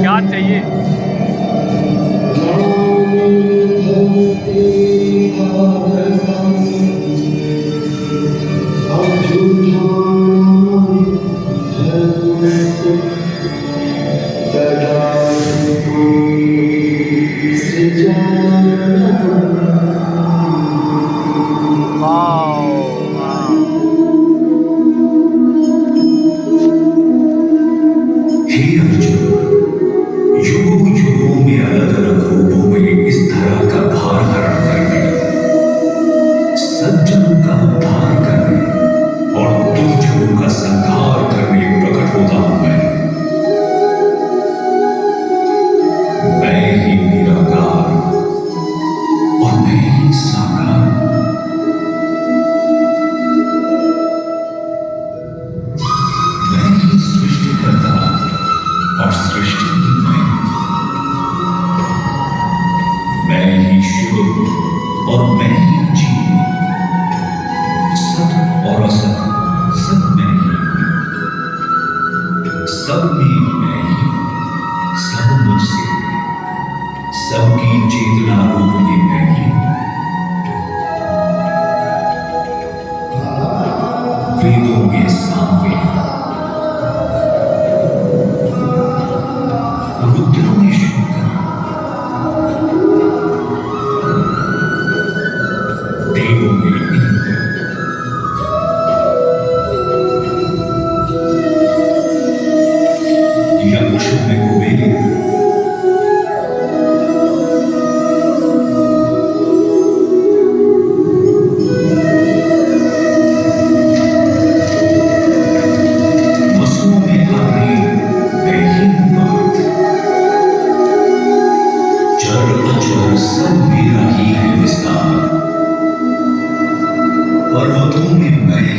क्या चाहिए? Wow! Wow! हे अर्जुन, युगों युगों में अलग अलग रूपों में इस धरा का भार हरण करने, सज्जनों का उद्धार करने और दुर्जनों का